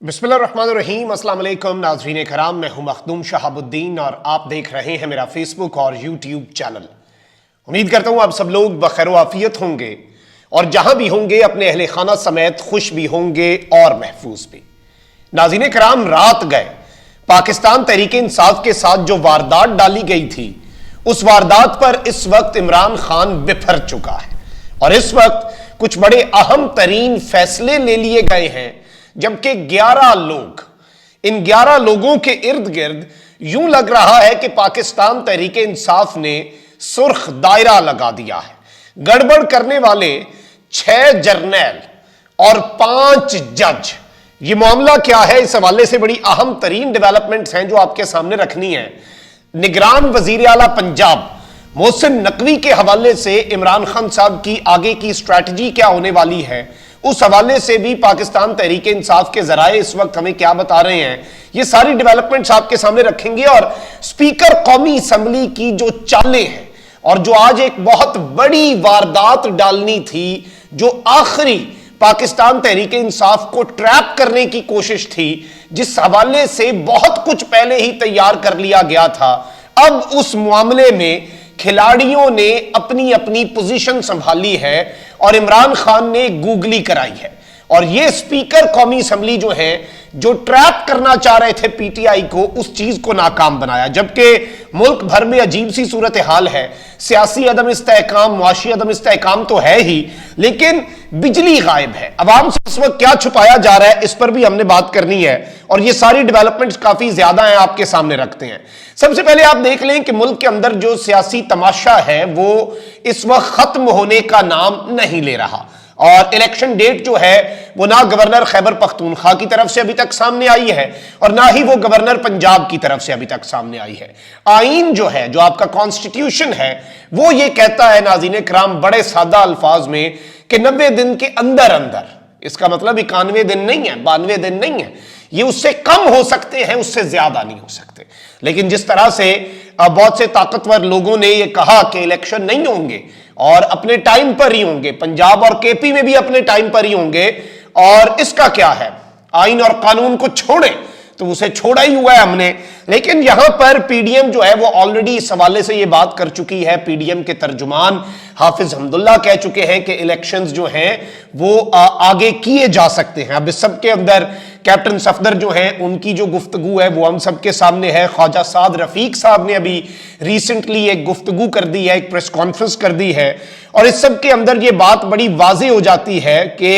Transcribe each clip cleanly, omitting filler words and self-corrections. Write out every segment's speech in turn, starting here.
बिस्मिल्लाहिर्रहमानिर्रहीम। अस्सलाम वालेकुम नाज़रीन कराम, मैं हूं मखदूम शहाबुद्दीन और आप देख रहे हैं मेरा फेसबुक और यूट्यूब चैनल। उम्मीद करता हूं आप सब लोग बखैर आफियत होंगे और जहां भी होंगे अपने अहले खाना समेत खुश भी होंगे और महफूज भी। नाज़रीन कराम, रात गए पाकिस्तान तहरीक इंसाफ के साथ जो वारदात डाली गई थी, उस वारदात पर इस वक्त इमरान खान बिफर चुका है और इस वक्त कुछ बड़े अहम तरीन फैसले ले लिए गए हैं, जबकि 11 लोग, इन 11 लोगों के इर्द गिर्द यूं लग रहा है कि पाकिस्तान तहरीक इंसाफ ने सुर्ख दायरा लगा दिया है। गड़बड़ करने वाले 6 जर्नैल और 5 जज। ये मामला क्या है, इस हवाले से बड़ी अहम तरीन डेवलपमेंट्स हैं जो आपके सामने रखनी है। निगरान वजीर आला पंजाब मोहसिन नकवी के हवाले से इमरान खान साहब की आगे की स्ट्रैटेजी क्या होने वाली है, उस हवाले से भी पाकिस्तान तहरीक इंसाफ के जराए इस वक्त हमें क्या बता रहे हैं, ये सारी डेवलपमेंट्स आपके सामने रखेंगे। और स्पीकर कौमी असम्बली की जो चालें हैं और जो आज एक बहुत बड़ी वारदात डालनी थी, जो आखिरी पाकिस्तान तहरीक इंसाफ को ट्रैप करने की कोशिश थी, जिस हवाले से बहुत कुछ पहले ही तैयार कर लिया गया था, अब उस मामले में खिलाड़ियों ने अपनी अपनी पोजीशन संभाली है और इमरान खान ने गूगली कराई है। और ये स्पीकर कौमी असम्बली जो है, जो ट्रैप करना चाह रहे थे पीटीआई को, उस चीज को नाकाम बनाया। जबकि मुल्क भर में अजीब सी सूरत हाल है, सियासी अदम इस्तेहकाम, मुआशी अदम इस्तेहकाम तो है ही, लेकिन बिजली गायब है। अवाम से इस वक्त क्या छुपाया जा रहा है, इस पर भी हमने बात करनी है और ये सारी डेवलपमेंट्स काफी ज्यादा हैं, आपके सामने रखते हैं। सबसे पहले आप देख लें कि मुल्क के अंदर जो सियासी तमाशा है वो इस वक्त खत्म होने का नाम नहीं ले रहा और इलेक्शन डेट जो है वो ना गवर्नर खैबर पख्तूनख्वा की तरफ से अभी तक सामने आई है और ना ही वो गवर्नर पंजाब की तरफ से अभी तक सामने आई है। आईन जो है, जो आपका कॉन्स्टिट्यूशन है, वो ये कहता है नाज़रीन कराम बड़े सादा अल्फाज में कि 90 दिन के अंदर अंदर, इसका मतलब 91 दिन नहीं है, 92 दिन नहीं है, ये उससे कम हो सकते हैं, उससे ज्यादा नहीं हो सकते। लेकिन जिस तरह से बहुत से ताकतवर लोगों ने ये कहा कि इलेक्शन नहीं होंगे और अपने टाइम पर ही होंगे, पंजाब और केपी में भी अपने टाइम पर ही होंगे, और इसका क्या है, आइन और कानून को छोड़े तो उसे छोड़ा ही हुआ है हमने। लेकिन यहां पर पीडीएम जो है वो ऑलरेडी इस हवाले से ये बात कर चुकी है। पीडीएम के तर्जुमान हाफिज हमदुल्ला कह चुके हैं कि इलेक्शंस जो हैं वो आगे किए जा सकते हैं। अब इस सब के अंदर कैप्टन सफदर जो हैं, उनकी जो गुफ्तगू है वो हम सबके सामने है। ख्वाजा साद रफीक साहब ने अभी रिसेंटली एक गुफ्तगू कर दी है, एक प्रेस कॉन्फ्रेंस कर दी है और इस सब के अंदर ये बात बड़ी वाज़ेह हो जाती है कि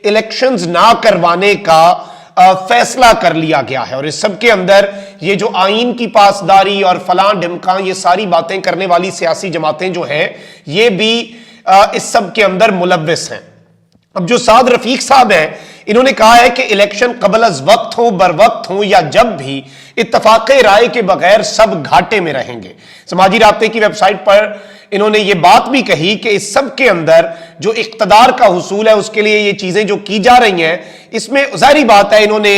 इलेक्शंस ना करवाने का फैसला कर लिया गया है। और इस सब के अंदर ये जो आईन की पासदारी और फलां ढिमका, ये सारी बातें करने वाली सियासी जमातें जो हैं, ये भी इस सब के अंदर मुलव्विस हैं। अब जो साद रफीक साहब हैं, इन्होंने कहा है कि इलेक्शन कबल अज वक्त हो, बर वक्त हो या जब भी, इत्तफाक़े राय के बगैर सब घाटे में रहेंगे। समाजी राब्ते की वेबसाइट पर इन्होंने ये बात भी कही कि इस सब के अंदर जो इख्तदार का हुसूल है, उसके लिए ये चीजें जो की जा रही हैं, इसमें जाहिर बात है इन्होंने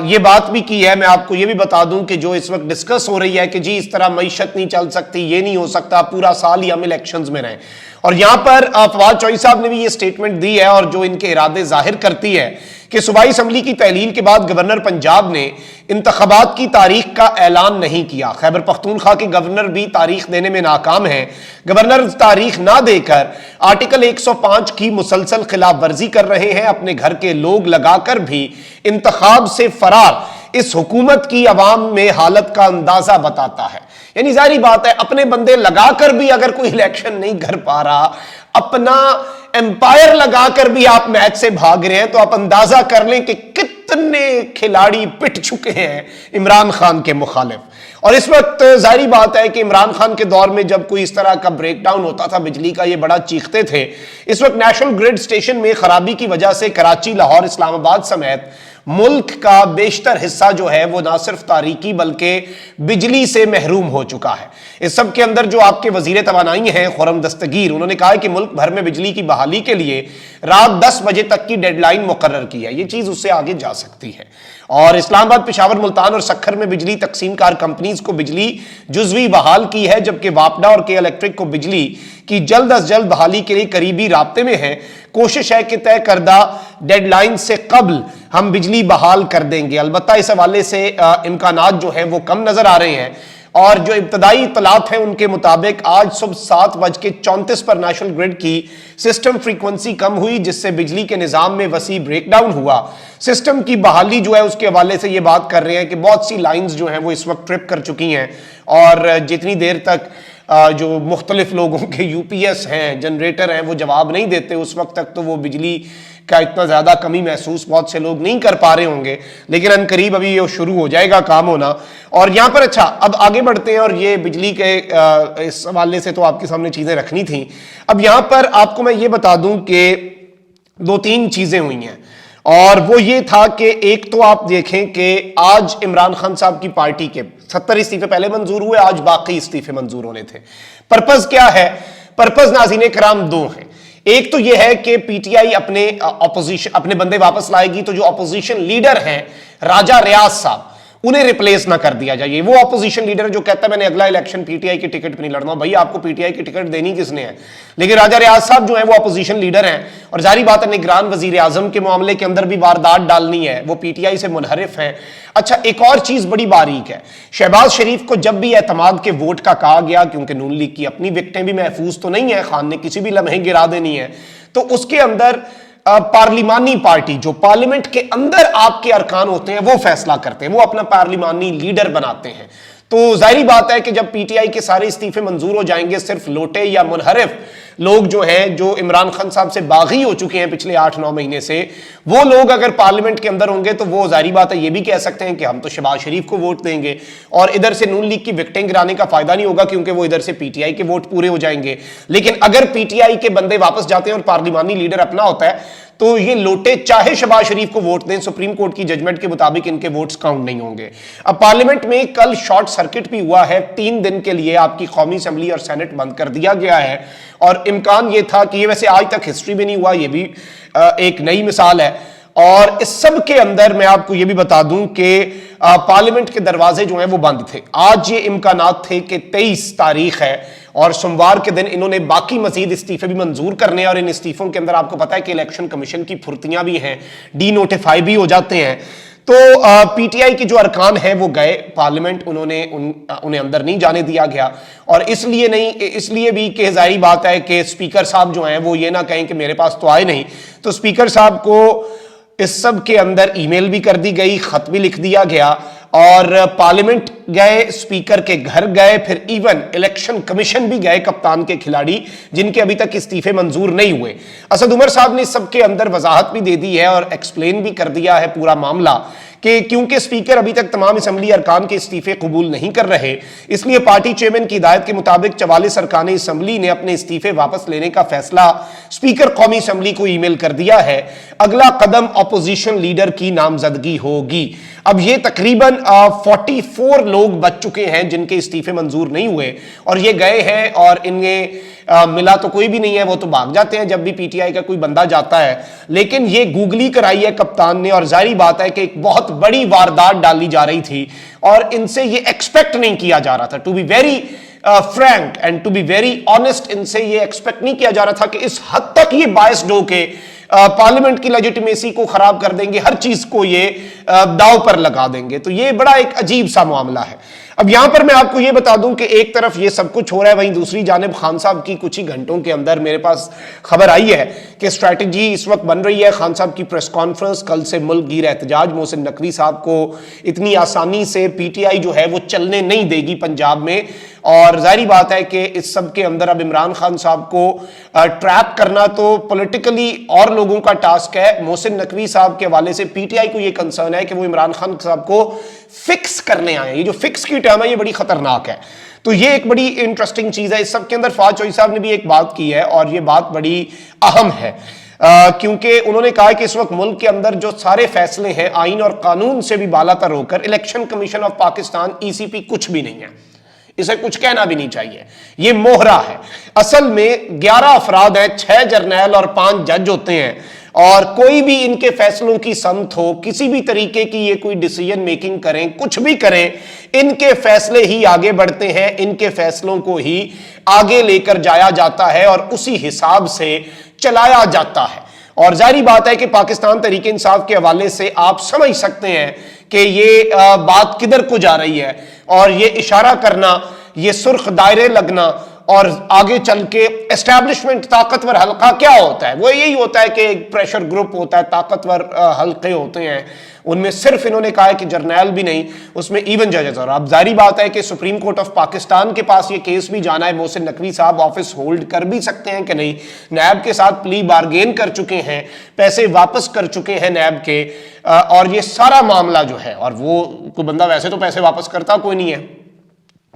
ये बात भी की है। मैं आपको ये भी बता दूं कि जो इस वक्त डिस्कस हो रही है कि जी इस तरह मईशत नहीं चल सकती, ये नहीं हो सकता, पूरा साल ही हम इलेक्शंस में रहें। और यहां पर फवाद चौधरी साहब ने भी ये स्टेटमेंट दी है और जो इनके इरादे जाहिर करती है कि सूबाई असम्बली की तहलील के बाद गवर्नर पंजाब ने इंतखाबात की तारीख का ऐलान नहीं किया। खैबर पख्तूनख्वा के गवर्नर भी तारीख देने में नाकाम है। गवर्नर तारीख ना देकर आर्टिकल 105 की मुसलसल खिलाफ वर्जी कर रहे हैं। अपने घर के लोग लगाकर भी इंतखाब से फरार इस हुकूमत की अवाम में हालत का अंदाजा बताता है। यानी जाहिर बात है, अपने बंदे लगाकर भी अगर कोई इलेक्शन नहीं कर पा रहा, अपना एम्पायर लगाकर भी आप मैच से भाग रहे हैं, तो आप अंदाजा कर लें कि कितने खिलाड़ी पिट चुके हैं इमरान खान के मुखालिफ। और इस वक्त जाहिर बात है कि इमरान खान के दौर में जब कोई इस तरह का ब्रेकडाउन होता था बिजली का, ये बड़ा चीखते थे। इस वक्त नेशनल ग्रिड स्टेशन में खराबी की वजह से कराची, लाहौर, इस्लामाबाद समेत मुल्क का बेशतर हिस्सा जो है वो ना सिर्फ तारीकी बल्कि बिजली से महरूम हो चुका है। इस सब के अंदर जो आपके वजीर तवानाई हैं खुर्रम दस्तगीर, उन्होंने कहा है कि मुल्क भर में बिजली की बहाली के लिए रात 10 बजे तक की डेडलाइन मुकर्रर की है। ये चीज उससे आगे जा सकती है। और इस्लामाबाद, पेशावर, मुल्तान और सक्खर में बिजली तकसीम कार कंपनीज को बिजली जुजवी बहाल की है, जबकि वापडा और के इलेक्ट्रिक को बिजली कि जल्द अज जल्द बहाली के लिए करीबी राब्ते में है। कोशिश है कि तय करदा डेडलाइन से कबल हम बिजली बहाल कर देंगे। अलबत्ता इस हवाले से इम्कानात जो हैं वो कम नजर आ रहे हैं और जो इब्तदाई इत्तलात हैं उनके मुताबिक आज सुबह 7:34 पर नेशनल ग्रिड की सिस्टम फ्रीक्वेंसी कम हुई, जिससे बिजली के निजाम में वसी ब्रेकडाउन हुआ। सिस्टम की बहाली जो है उसके हवाले से ये बात कर रहे हैं कि बहुत सी लाइंस जो हैं वो इस वक्त ट्रिप कर चुकी हैं और जितनी देर तक जो मुख्तलिफ लोगों के यूपीएस हैं, जनरेटर हैं, वो जवाब नहीं देते उस वक्त तक तो वो बिजली का इतना ज़्यादा कमी महसूस बहुत से लोग नहीं कर पा रहे होंगे, लेकिन अनकरीब अभी ये शुरू हो जाएगा काम होना। और यहाँ पर अच्छा अब आगे बढ़ते हैं और ये बिजली के इस हवाले से तो आपके सामने चीज़ें रखनी थी। अब यहाँ पर आपको मैं ये बता दूं कि 2-3 चीज़ें हुई हैं और वो ये था कि एक तो आप देखें कि आज इमरान खान साहब की पार्टी के 70 इस्तीफे पहले मंजूर हुए, आज बाकी इस्तीफे मंजूर होने थे। पर्पस क्या है? पर्पस नाज़रीन कराम 2 हैं। एक तो यह है कि पीटीआई अपने बंदे वापस लाएगी, तो जो अपोजिशन लीडर हैं राजा रियाज साहब, उन्हें रिप्लेस ना कर दिया जाए। वो अपोजिशन लीडर जो कहता है मैंने अगला इलेक्शन पीटीआई की टिकट पे नहीं लड़ना, भाई आपको पीटीआई की टिकट देनी किसने है? लेकिन राजा रियाज साहब जो है वो अपोजिशन लीडर हैं और जारी बात है निगरान वजीर आजम के मामले के अंदर भी वारदात डालनी है, वो पीटीआई से मुनहरिफ है। अच्छा, एक और चीज बड़ी बारीक है, शहबाज शरीफ को जब भी एतमाद के वोट का कहा गया, क्योंकि नून लीग की अपनी विकटें भी महफूज तो नहीं है, खान ने किसी भी लम्हे गिरा देनी है, तो उसके अंदर पार्लिमानी पार्टी जो पार्लियामेंट के अंदर आपके अरकान होते हैं वो फैसला करते हैं, वो अपना पार्लिमानी लीडर बनाते हैं। तो जाहिर बात है कि जब पीटीआई के सारे इस्तीफे मंजूर हो जाएंगे, सिर्फ लोटे या मुनहरिफ लोग जो हैं, जो इमरान खान साहब से बागी हो चुके हैं पिछले 8-9 महीने से, वो लोग अगर पार्लियामेंट के अंदर होंगे तो वो जाहिर बात है ये भी कह सकते हैं कि हम तो शहबाज शरीफ को वोट देंगे और इधर से नून लीग की विकटें गिराने का फायदा नहीं होगा क्योंकि वो इधर से पीटीआई के वोट पूरे हो जाएंगे। लेकिन अगर पीटीआई के बंदे वापस जाते हैं और पार्लिमानी लीडर अपना होता है तो ये लोटे चाहे शहबाज शरीफ को वोट दें, सुप्रीम कोर्ट की जजमेंट के मुताबिक इनके वोट्स काउंट नहीं होंगे। अब पार्लियामेंट में कल शॉर्ट सर्किट भी हुआ है, 3 दिन के लिए आपकी कौमी असेंबली और सेनेट बंद कर दिया गया है और इम्कान ये था कि ये वैसे आज तक हिस्ट्री में नहीं हुआ, ये भी एक नई मिसाल है। और इस सब के अंदर मैं आपको ये भी बता दूं कि पार्लियामेंट के दरवाजे जो हैं वो बंद थे। आज ये इम्कानात थे कि 23 तारीख है और सोमवार के दिन इन्होंने बाकी मजीद इस्तीफे भी मंजूर करने हैं और इन इस्तीफों के अंदर आपको पता है कि इलेक्शन कमीशन की फुर्तियां भी हैं, डी नोटिफाई भी हो जाते हैं। तो पीटीआई के जो अरकान हैं वो गए पार्लियामेंट, उन्हें अंदर नहीं जाने दिया गया और इसलिए भी कि जाहिर बात है कि स्पीकर साहब जो हैं वो ये ना कहें कि मेरे पास तो आए नहीं, तो स्पीकर साहब को इस सब के अंदर ईमेल भी कर दी गई, खत भी लिख दिया गया और पार्लियामेंट गए, स्पीकर के घर गए, फिर इवन इलेक्शन कमीशन भी गए, कप्तान के खिलाड़ी जिनके अभी तक इस्तीफे मंजूर नहीं हुए। असद उमर साहब ने इस सब के अंदर वजाहत भी दे दी है और एक्सप्लेन भी कर दिया है पूरा मामला कि क्योंकि स्पीकर अभी तक तमाम असेंबली अरकान के इस्तीफे कबूल नहीं कर रहे, इसलिए पार्टी चेयरमैन की हिदायत के मुताबिक 44 अरकान असेंबली ने अपने इस्तीफे वापस लेने का फैसला स्पीकर कौमी असेंबली को ईमेल कर दिया है। अगला कदम अपोजिशन लीडर की नामजदगी होगी। अब ये तकरीबन 44 लोग बच चुके हैं जिनके इस्तीफे मंजूर नहीं हुए और ये गए हैं और इन्हें मिला तो कोई भी नहीं है, वो तो भाग जाते हैं जब भी पीटीआई का कोई बंदा जाता है। लेकिन ये गूगली कराई है कप्तान ने और जाहिर बात है कि एक बहुत बड़ी वारदात डाली जा रही थी और इनसे ये एक्सपेक्ट नहीं किया जा रहा था। To be very frank and to be very honest, इनसे ये एक्सपेक्ट नहीं किया जा रहा था कि इस हद तक ये बायस्ड हो के पार्लियामेंट की लेजिटिमेसी को खराब कर देंगे, हर चीज को ये दाव पर लगा देंगे। तो ये बड़ा एक अजीब सा मामला है। अब यहां पर मैं आपको ये बता दूं कि एक तरफ ये सब कुछ हो रहा है, वहीं दूसरी जानिब खान साहब की कुछ ही घंटों के अंदर मेरे पास खबर आई है कि स्ट्रैटेजी इस वक्त बन रही है। खान साहब की प्रेस कॉन्फ्रेंस, कल से मुल्क गिर एहतजाज, मोहसिन नकवी साहब को इतनी आसानी से पीटीआई जो है वो चलने नहीं देगी पंजाब में और जाहिर बात है कि इस सब के अंदर अब इमरान खान साहब को ट्रैप करना तो पॉलिटिकली और लोगों का टास्क है। मोहसिन नकवी साहब के हवाले से पीटीआई को यह कंसर्न है कि वो इमरान खान साहब को फिक्स करने आए। ये जो फिक्स की टर्म है ये बड़ी खतरनाक है। तो ये एक बड़ी इंटरेस्टिंग चीज है। इस सब के अंदर फवाद चौधरी साहब ने भी एक बात की है और ये बात बड़ी अहम है क्योंकि उन्होंने कहा कि इस वक्त मुल्क के अंदर जो सारे फैसले हैं आईन और कानून से भी बालातर होकर election commission of Pakistan ECP कुछ भी नहीं है, इसे कुछ कहना भी नहीं चाहिए, ये मोहरा है। असल में 11 अफराद हैं, 6 जर्नैल और 5 जज होते हैं اور کوئی بھی ان کے فیصلوں کی سمت ہو، کسی بھی طریقے کی یہ کوئی ڈیسیجن میکنگ کریں، کچھ بھی کریں، ان کے فیصلے ہی آگے بڑھتے ہیں، ان کے فیصلوں کو ہی آگے لے کر جایا جاتا ہے اور اسی حساب سے چلایا جاتا ہے۔ اور ظاہری بات ہے کہ پاکستان تحریک انصاف کے حوالے سے آپ سمجھ سکتے ہیں کہ یہ بات کدھر کو جا رہی ہے، اور یہ اشارہ کرنا، یہ سرخ دائرے لگنا، اور آگے چل کے اسٹیبلشمنٹ طاقتور حلقہ کیا ہوتا ہے؟ وہ یہی ہوتا ہے کہ ایک پریشر گروپ ہوتا ہے، طاقتور حلقے ہوتے ہیں، ان میں صرف انہوں نے کہا ہے کہ جرنیل بھی نہیں، اس میں ایون ججز۔ اور اب ظاہری بات ہے کہ سپریم کورٹ آف پاکستان کے پاس یہ کیس بھی جانا ہے، محسن نقوی صاحب آفس ہولڈ کر بھی سکتے ہیں کہ نہیں، نیب کے ساتھ پلی بارگین کر چکے ہیں، پیسے واپس کر چکے ہیں نیب کے، اور یہ سارا معاملہ جو ہے، اور وہ کوئی بندہ ویسے تو پیسے واپس کرتا کوئی نہیں ہے،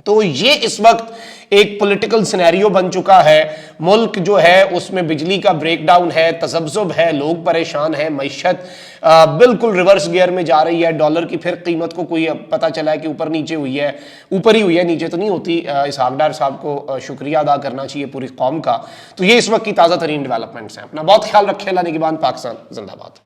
تو یہ اس وقت ایک پولیٹیکل سینیریو بن چکا ہے۔ ملک جو ہے اس میں بجلی کا بریک ڈاؤن ہے، تذبذب ہے، لوگ پریشان ہیں، معیشت بالکل ریورس گیئر میں جا رہی ہے، ڈالر کی پھر قیمت کو کوئی پتہ چلا ہے کہ اوپر نیچے ہوئی ہے، اوپر ہی ہوئی ہے، نیچے تو نہیں ہوتی۔ اسحاق ڈار صاحب کو شکریہ ادا کرنا چاہیے پوری قوم کا۔ تو یہ اس وقت کی تازہ ترین ڈیولپمنٹس ہیں۔ اپنا بہت خیال رکھیں، اللہ نگہبان، پاکستان زندہ باد۔